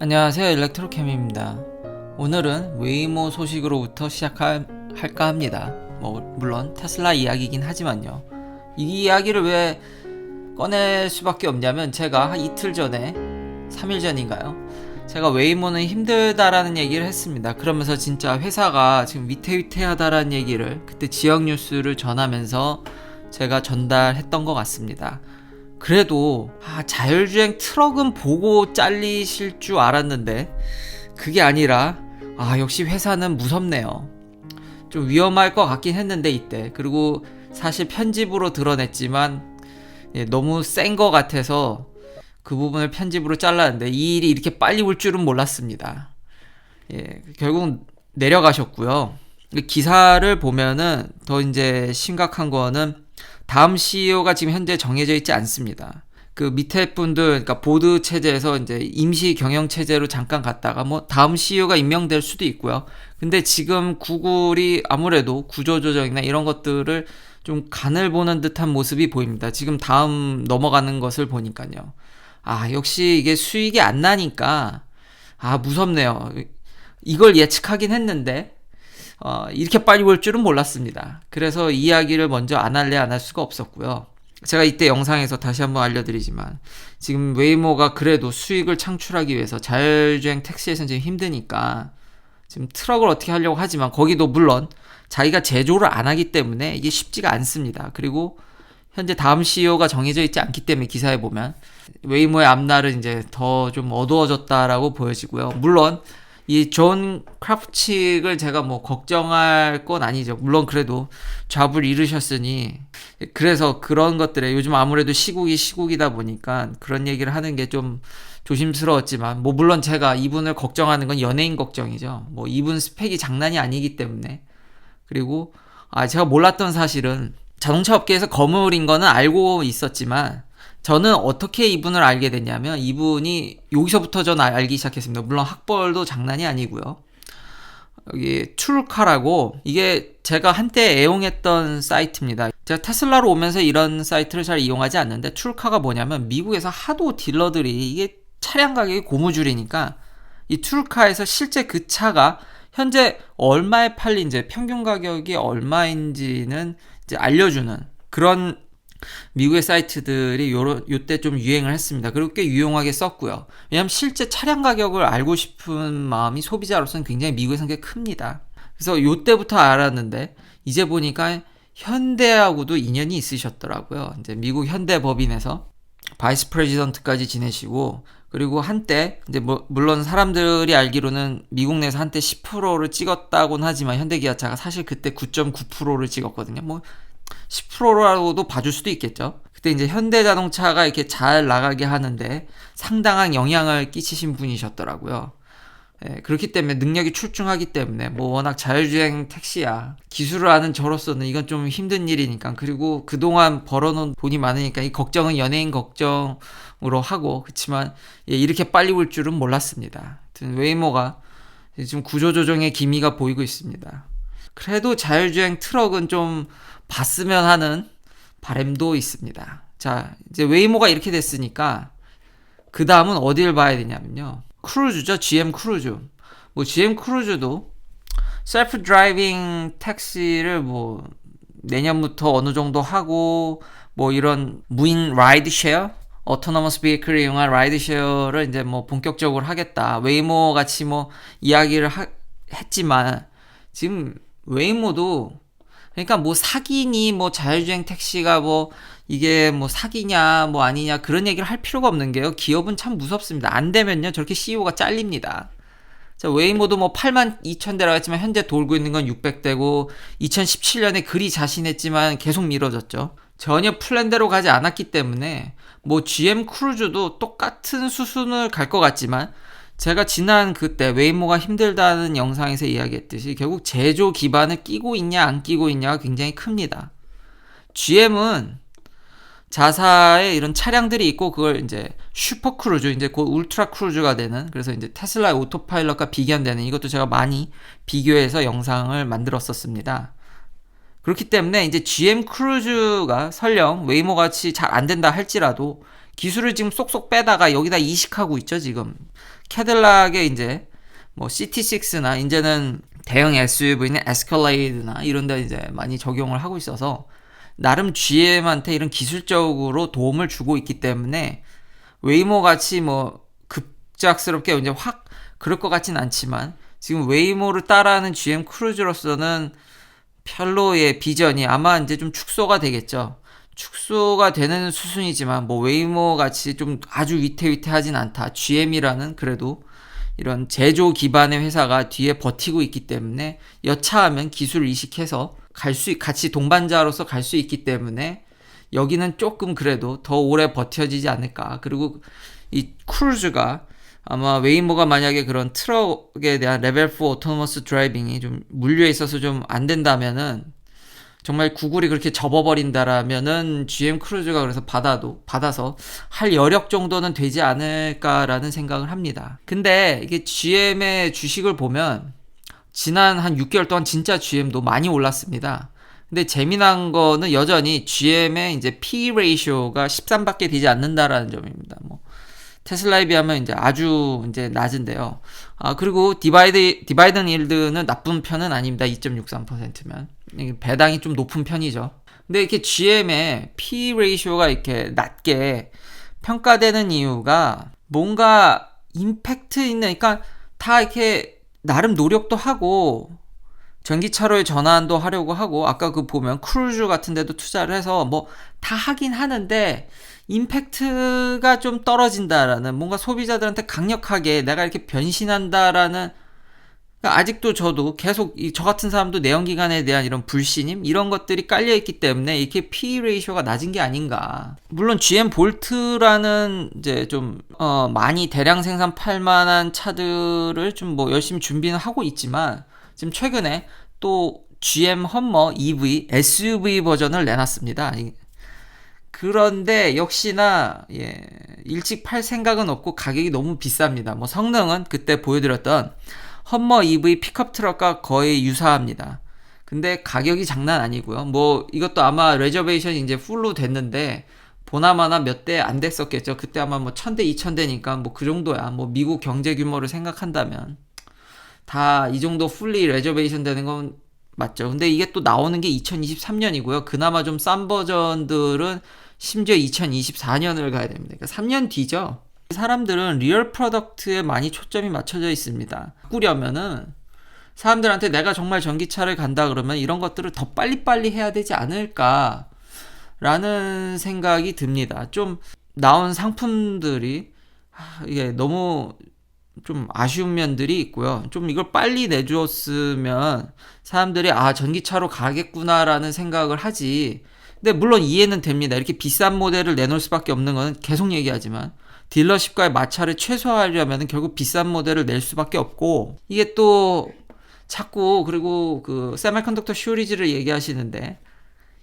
안녕하세요, 일렉트로캠입니다. 오늘은 웨이모 소식으로부터 시작할까 합니다. 물론 테슬라 이야기이긴 하지만요. 이 이야기를 왜 꺼낼 수밖에 없냐면, 제가 한 이틀 전에 3일 전인가요? 제가 웨이모는 힘들다라는 얘기를 했습니다. 그러면서 진짜 회사가 지금 위태위태하다라는 얘기를 그때 지역 뉴스를 전하면서 제가 전달했던 것 같습니다. 그래도 자율주행 트럭은 보고 잘리실 줄 알았는데 그게 아니라 역시 회사는 무섭네요. 좀 위험할 것 같긴 했는데 이때, 그리고 사실 편집으로 드러냈지만 너무 센 것 같아서 그 부분을 편집으로 잘랐는데 이 일이 이렇게 빨리 올 줄은 몰랐습니다. 결국 내려가셨고요. 기사를 보면은 더 이제 심각한 거는 다음 CEO가 지금 현재 정해져 있지 않습니다. 그 밑에 분들, 그러니까 보드 체제에서 이제 임시 경영 체제로 잠깐 갔다가 다음 CEO가 임명될 수도 있고요. 근데 지금 구글이 아무래도 구조조정이나 이런 것들을 좀 간을 보는 듯한 모습이 보입니다. 지금 다음 넘어가는 것을 보니까요. 역시 이게 수익이 안 나니까 무섭네요. 이걸 예측하긴 했는데 이렇게 빨리 올 줄은 몰랐습니다. 그래서 이야기를 먼저 안 할 수가 없었고요. 제가 이때 영상에서 다시 한번 알려드리지만, 지금 웨이모가 그래도 수익을 창출하기 위해서 자율주행 택시에서는 지금 힘드니까 지금 트럭을 어떻게 하려고 하지만, 거기도 물론 자기가 제조를 안 하기 때문에 이게 쉽지가 않습니다. 그리고 현재 다음 CEO가 정해져 있지 않기 때문에 기사에 보면 웨이모의 앞날은 이제 더 좀 어두워졌다라고 보여지고요. 물론 이 존 크라프칙을 제가 걱정할 건 아니죠. 물론 그래도 잡을 잃으셨으니, 그래서 그런 것들에 요즘 아무래도 시국이다 보니까 그런 얘기를 하는 게 좀 조심스러웠지만, 물론 제가 이분을 걱정하는 건 연예인 걱정이죠. 이분 스펙이 장난이 아니기 때문에. 그리고 제가 몰랐던 사실은, 자동차 업계에서 거물인 거는 알고 있었지만 저는 어떻게 이분을 알게 됐냐면, 이분이 여기서부터 전 알기 시작했습니다. 물론 학벌도 장난이 아니고요. 여기 툴카라고, 이게 제가 한때 애용했던 사이트입니다. 제가 테슬라로 오면서 이런 사이트를 잘 이용하지 않는데, 툴카가 뭐냐면 미국에서 하도 딜러들이 이게 차량 가격이 고무줄이니까 이 툴카에서 실제 그 차가 현재 얼마에 팔린지, 평균 가격이 얼마인지는 이제 알려주는 그런 미국의 사이트들이 요때 좀 유행을 했습니다. 그리고 꽤 유용하게 썼고요. 왜냐면 실제 차량 가격을 알고 싶은 마음이 소비자로서는 굉장히 미국에서는 꽤 큽니다. 그래서 요때부터 알았는데, 이제 보니까 현대하고도 인연이 있으셨더라고요. 이제 미국 현대법인에서 바이스 프레지던트까지 지내시고, 그리고 한때 이제 물론 사람들이 알기로는 미국 내에서 한때 10%를 찍었다고는 하지만 현대기아차가 사실 그때 9.9%를 찍었거든요. 10%라고도 봐줄 수도 있겠죠. 그때 이제 현대자동차가 이렇게 잘 나가게 하는데 상당한 영향을 끼치신 분이셨더라고요. 그렇기 때문에 능력이 출중하기 때문에 워낙 자율주행 택시야, 기술을 아는 저로서는 이건 좀 힘든 일이니까, 그리고 그동안 벌어놓은 돈이 많으니까 이 걱정은 연예인 걱정으로 하고, 그렇지만 이렇게 빨리 올 줄은 몰랐습니다. 웨이모가 지금 구조조정의 기미가 보이고 있습니다. 그래도 자율주행 트럭은 좀 봤으면 하는 바람도 있습니다. 자, 이제 웨이모가 이렇게 됐으니까 그 다음은 어디를 봐야 되냐면요, 크루즈죠. GM 크루즈. GM 크루즈도 셀프 드라이빙 택시를 내년부터 어느 정도 하고, 이런 무인 라이드 쉐어, 오토노머스 비클을 이용한 라이드 쉐어를 이제 본격적으로 하겠다. 웨이모 같이 이야기를 했지만, 지금 웨이모도, 그러니까 사기니 자율주행 택시가 이게 사기냐 아니냐 그런 얘기를 할 필요가 없는 게요, 기업은 참 무섭습니다. 안 되면요 저렇게 CEO가 잘립니다. 자, 웨이모도 82,000대라고 했지만 현재 돌고 있는 건 600대고, 2017년에 그리 자신했지만 계속 미뤄졌죠. 전혀 플랜대로 가지 않았기 때문에 GM 크루즈도 똑같은 수순을 갈 것 같지만, 제가 지난 그때 웨이모가 힘들다는 영상에서 이야기했듯이 결국 제조 기반을 끼고 있냐 안 끼고 있냐가 굉장히 큽니다. GM은 자사의 이런 차량들이 있고, 그걸 이제 슈퍼 크루즈, 이제 곧 울트라 크루즈가 되는, 그래서 이제 테슬라의 오토파일럿과 비견되는, 이것도 제가 많이 비교해서 영상을 만들었었습니다. 그렇기 때문에 이제 GM 크루즈가 설령 웨이모 같이 잘 안 된다 할지라도 기술을 지금 쏙쏙 빼다가 여기다 이식하고 있죠, 지금. 캐딜락의 이제 뭐 CT6나 이제는 대형 SUV는 에스컬레이드나 이런 데 이제 많이 적용을 하고 있어서 나름 GM한테 이런 기술적으로 도움을 주고 있기 때문에 웨이모 같이 뭐 급작스럽게 이제 확 그럴 것 같진 않지만 지금 웨이모를 따라하는 GM 크루즈로서는 별로의 비전이 아마 이제 좀 축소가 되겠죠. 축소가 되는 수순이지만 뭐 웨이모 같이 좀 아주 위태위태하진 않다. GM이라는 그래도 이런 제조 기반의 회사가 뒤에 버티고 있기 때문에 여차하면 기술을 이식해서 같이 동반자로서 갈 수 있기 때문에 여기는 조금 그래도 더 오래 버텨지지 않을까. 그리고 이 크루즈가 아마 웨이모가 만약에 그런 트럭에 대한 레벨 4 오토노머스 드라이빙이 좀 물류에 있어서 좀 안 된다면은 정말 구글이 그렇게 접어버린다라면은 GM 크루즈가 그래서 받아서 할 여력 정도는 되지 않을까라는 생각을 합니다. 근데 이게 GM의 주식을 보면 지난 한 6개월 동안 진짜 GM도 많이 올랐습니다. 근데 재미난 거는 여전히 GM의 이제 P 레이쇼가 13밖에 되지 않는다라는 점입니다. 뭐 테슬라에 비하면 이제 아주 이제 낮은데요. 그리고 디바이든 일드는 나쁜 편은 아닙니다. 2.63%면. 배당이 좀 높은 편이죠. 근데 이렇게 GM의 P 레이쇼가 이렇게 낮게 평가되는 이유가 뭔가 임팩트 있는, 그러니까 다 이렇게 나름 노력도 하고 전기차로의 전환도 하려고 하고 아까 그 보면 크루즈 같은 데도 투자를 해서 뭐 다 하긴 하는데 임팩트가 좀 떨어진다라는, 뭔가 소비자들한테 강력하게 내가 이렇게 변신한다라는, 그러니까 아직도 저도 계속 저 같은 사람도 내연기관에 대한 이런 불신임 이런 것들이 깔려있기 때문에 이렇게 P 레이쇼가 낮은 게 아닌가. 물론 GM 볼트라는 이제 좀 많이 대량 생산할 만한 차들을 좀 뭐 열심히 준비는 하고 있지만 지금 최근에 또 GM 험머 EV SUV 버전을 내놨습니다. 그런데 역시나 일찍 팔 생각은 없고 가격이 너무 비쌉니다. 뭐 성능은 그때 보여드렸던 험머 EV 픽업 트럭과 거의 유사합니다. 근데 가격이 장난 아니고요. 뭐 이것도 아마 레저베이션이 이제 풀로 됐는데 보나마나 몇 대 안 됐었겠죠. 그때 아마 뭐 1000대 2000대니까 뭐 그 정도야. 뭐 미국 경제 규모를 생각한다면 다 이 정도 풀리 레저베이션 되는 건 맞죠. 근데 이게 또 나오는 게 2023년이고요. 그나마 좀 싼 버전들은 심지어 2024년을 가야 됩니다. 그러니까 3년 뒤죠. 사람들은 리얼 프로덕트에 많이 초점이 맞춰져 있습니다. 바꾸려면은 사람들한테 내가 정말 전기차를 간다 그러면 이런 것들을 더 빨리빨리 해야 되지 않을까 라는 생각이 듭니다. 좀 나온 상품들이 이게 너무 좀 아쉬운 면들이 있고요. 좀 이걸 빨리 내줬으면 사람들이 전기차로 가겠구나라는 생각을 하지. 근데 물론 이해는 됩니다. 이렇게 비싼 모델을 내놓을 수밖에 없는 거는 계속 얘기하지만 딜러십과의 마찰을 최소화하려면 결국 비싼 모델을 낼 수밖에 없고, 이게 또 자꾸 그리고 그 세미컨덕터 쇼리지를 얘기하시는데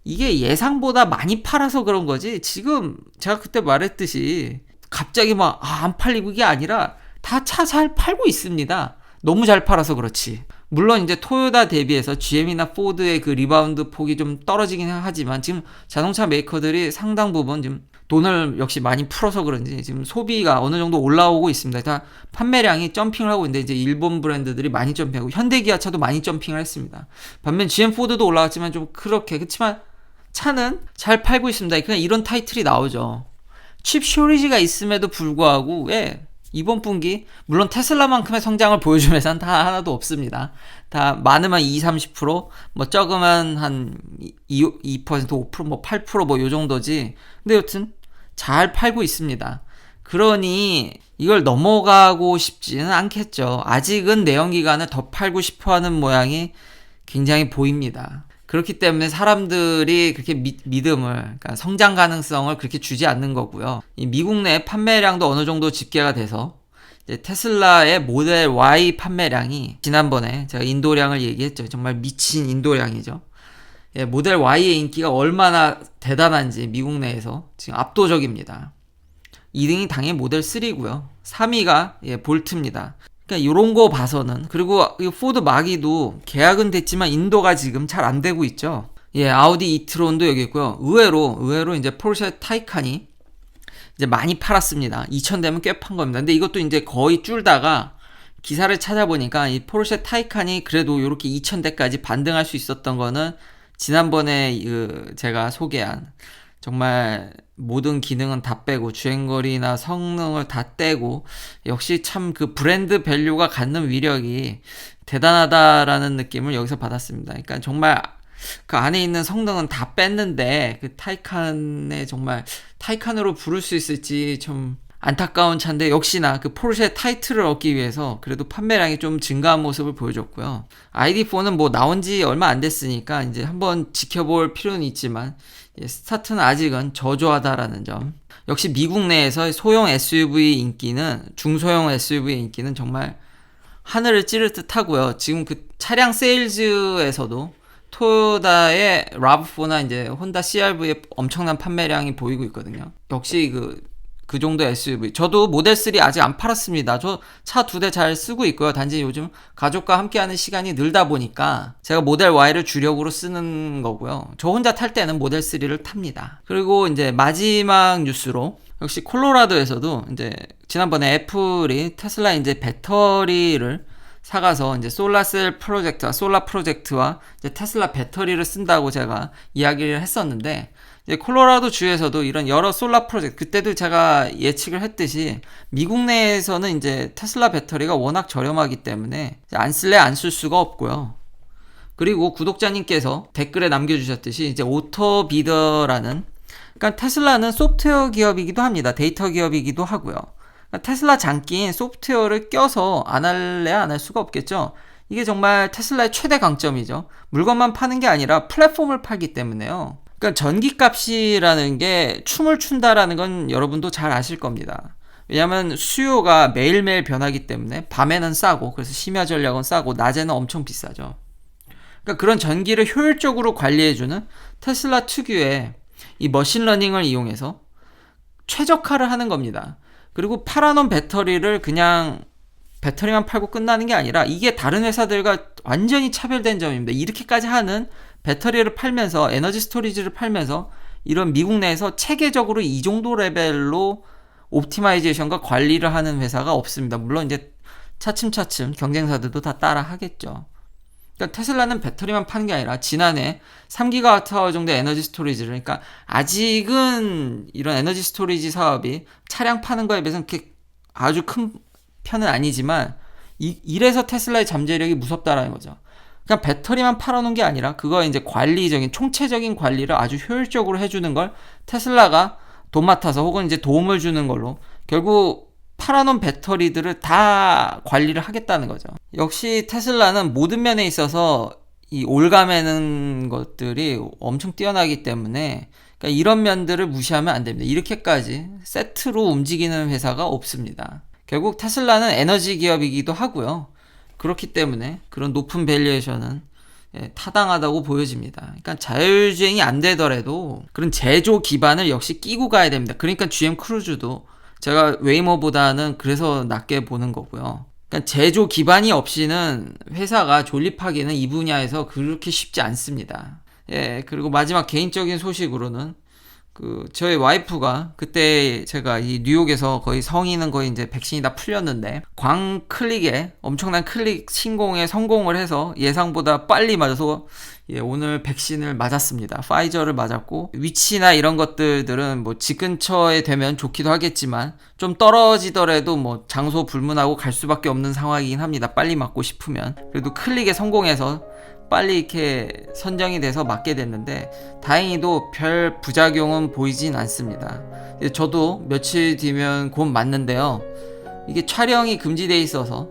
이게 예상보다 많이 팔아서 그런 거지, 지금 제가 그때 말했듯이 갑자기 막 안 팔리고 이게 아니라 다 차 잘 팔고 있습니다. 너무 잘 팔아서 그렇지. 물론 이제 토요타 대비해서 GM이나 포드의 그 리바운드 폭이 좀 떨어지긴 하지만 지금 자동차 메이커들이 상당 부분 지금 돈을 역시 많이 풀어서 그런지 지금 소비가 어느 정도 올라오고 있습니다. 다 판매량이 점핑을 하고 있는데 이제 일본 브랜드들이 많이 점핑하고 현대기아차도 많이 점핑을 했습니다. 반면 GM 포드도 올라왔지만 좀 그렇지만 차는 잘 팔고 있습니다. 그냥 이런 타이틀이 나오죠. 칩 쇼리지가 있음에도 불구하고 이번 분기 물론 테슬라만큼의 성장을 보여준 회사는 다 하나도 없습니다. 다 많으면 20-30%, 뭐 적으면 한 2%, 5%, 뭐 8%, 뭐 요 정도지. 근데 여튼 잘 팔고 있습니다. 그러니 이걸 넘어가고 싶지는 않겠죠. 아직은 내연기관을 더 팔고 싶어하는 모양이 굉장히 보입니다. 그렇기 때문에 사람들이 그렇게 믿음을, 그러니까 성장 가능성을 그렇게 주지 않는 거고요. 이 미국 내 판매량도 어느 정도 집계가 돼서 이제 테슬라의 모델 Y 판매량이 지난번에 제가 인도량을 얘기했죠. 정말 미친 인도량이죠. 모델 Y의 인기가 얼마나 대단한지 미국 내에서 지금 압도적입니다. 2등이 당연히 모델 3고요. 3위가 볼트입니다. 그러니까 이런 거 봐서는, 그리고 이 포드 마기도 계약은 됐지만 인도가 지금 잘 안 되고 있죠. 아우디 이트론도 여기 있고요. 의외로 이제 포르쉐 타이칸이 이제 많이 팔았습니다. 2,000대면 꽤 판 겁니다. 근데 이것도 이제 거의 줄다가 기사를 찾아보니까 이 포르쉐 타이칸이 그래도 이렇게 2,000대까지 반등할 수 있었던 거는 지난번에 제가 소개한 정말 모든 기능은 다 빼고 주행거리나 성능을 다 떼고 역시 참 그 브랜드 밸류가 갖는 위력이 대단하다라는 느낌을 여기서 받았습니다. 그러니까 정말 그 안에 있는 성능은 다 뺐는데 그 타이칸에 정말 타이칸으로 부를 수 있을지 좀 안타까운 차인데 역시나 그 포르쉐 타이틀을 얻기 위해서 그래도 판매량이 좀 증가한 모습을 보여줬고요. ID4는 뭐 나온 지 얼마 안 됐으니까 이제 한번 지켜볼 필요는 있지만 스타트는 아직은 저조하다라는 점. 역시 미국 내에서 소형 SUV 인기는 중소형 SUV 인기는 정말 하늘을 찌를 듯 하고요. 지금 그 차량 세일즈에서도 토요타의 RAV4나 이제 혼다 CR-V의 엄청난 판매량이 보이고 있거든요. 역시 그 정도 SUV. 저도 모델 3 아직 안 팔았습니다. 저 차 2대 잘 쓰고 있고요. 단지 요즘 가족과 함께하는 시간이 늘다 보니까 제가 모델 Y를 주력으로 쓰는 거고요. 저 혼자 탈 때는 모델 3를 탑니다. 그리고 이제 마지막 뉴스로 역시 콜로라도에서도 이제 지난번에 애플이 테슬라 이제 배터리를 사가서 이제 솔라 프로젝트와 이제 테슬라 배터리를 쓴다고 제가 이야기를 했었는데 이제 콜로라도 주에서도 이런 여러 솔라 프로젝트, 그때도 제가 예측을 했듯이 미국 내에서는 이제 테슬라 배터리가 워낙 저렴하기 때문에 안 쓸래 안 쓸 수가 없고요. 그리고 구독자님께서 댓글에 남겨주셨듯이 이제 오토비더라는, 그러니까 테슬라는 소프트웨어 기업이기도 합니다. 데이터 기업이기도 하고요. 그러니까 테슬라 장기인 소프트웨어를 껴서 안 할래 안 할 수가 없겠죠. 이게 정말 테슬라의 최대 강점이죠. 물건만 파는 게 아니라 플랫폼을 팔기 때문에요. 그러니까 전기값이라는 게 춤을 춘다라는 건 여러분도 잘 아실 겁니다. 왜냐하면 수요가 매일매일 변하기 때문에 밤에는 싸고, 그래서 심야 전력은 싸고 낮에는 엄청 비싸죠. 그러니까 그런 전기를 효율적으로 관리해주는 테슬라 특유의 이 머신러닝을 이용해서 최적화를 하는 겁니다. 그리고 팔아놓은 배터리를 그냥 배터리만 팔고 끝나는 게 아니라 이게 다른 회사들과 완전히 차별된 점입니다. 이렇게까지 하는 배터리를 팔면서, 에너지 스토리지를 팔면서 이런 미국 내에서 체계적으로 이 정도 레벨로 옵티마이제이션과 관리를 하는 회사가 없습니다. 물론 이제 차츰차츰 경쟁사들도 다 따라 하겠죠. 그러니까 테슬라는 배터리만 파는 게 아니라 지난해 3GWh 정도의 에너지 스토리지를, 그러니까 아직은 이런 에너지 스토리지 사업이 차량 파는 거에 비해서는 그렇게 아주 큰 편은 아니지만 이래서 테슬라의 잠재력이 무섭다라는 거죠. 그냥 배터리만 팔아놓은 게 아니라 그거 이제 관리적인 총체적인 관리를 아주 효율적으로 해주는 걸 테슬라가 돈 맡아서 혹은 이제 도움을 주는 걸로 결국 팔아놓은 배터리들을 다 관리를 하겠다는 거죠. 역시 테슬라는 모든 면에 있어서 이 올가매는 것들이 엄청 뛰어나기 때문에 그러니까 이런 면들을 무시하면 안 됩니다. 이렇게까지 세트로 움직이는 회사가 없습니다. 결국 테슬라는 에너지 기업이기도 하고요. 그렇기 때문에 그런 높은 밸류에이션은 타당하다고 보여집니다. 그러니까 자율주행이 안 되더라도 그런 제조 기반을 역시 끼고 가야 됩니다. 그러니까 GM 크루즈도 제가 웨이모보다는 그래서 낮게 보는 거고요. 그러니까 제조 기반이 없이는 회사가 존립하기는 이 분야에서 그렇게 쉽지 않습니다. 그리고 마지막 개인적인 소식으로는 저희 와이프가 그때 제가 이 뉴욕에서 거의 성인은 거의 이제 백신이 다 풀렸는데 광클릭에 엄청난 클릭 신공에 성공을 해서 예상보다 빨리 맞아서 오늘 백신을 맞았습니다. 파이저를 맞았고, 위치나 이런 것들은 뭐 집 근처에 되면 좋기도 하겠지만 좀 떨어지더라도 뭐 장소 불문하고 갈 수밖에 없는 상황이긴 합니다. 빨리 맞고 싶으면. 그래도 클릭에 성공해서 빨리 이렇게 선정이 돼서 맞게 됐는데 다행히도 별 부작용은 보이진 않습니다. 저도 며칠 뒤면 곧 맞는데요. 이게 촬영이 금지돼 있어서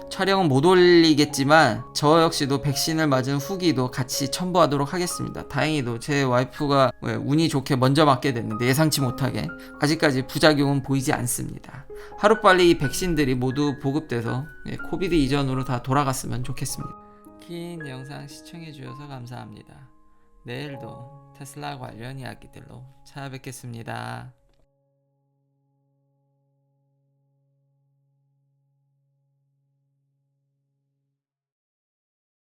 촬영은 못 올리겠지만 저 역시도 백신을 맞은 후기도 같이 첨부하도록 하겠습니다. 다행히도 제 와이프가 운이 좋게 먼저 맞게 됐는데 예상치 못하게 아직까지 부작용은 보이지 않습니다. 하루빨리 이 백신들이 모두 보급돼서 코비드 이전으로 다 돌아갔으면 좋겠습니다. 긴 영상 시청해주셔서 감사합니다. 내일도 테슬라 관련 이야기들로 찾아뵙겠습니다.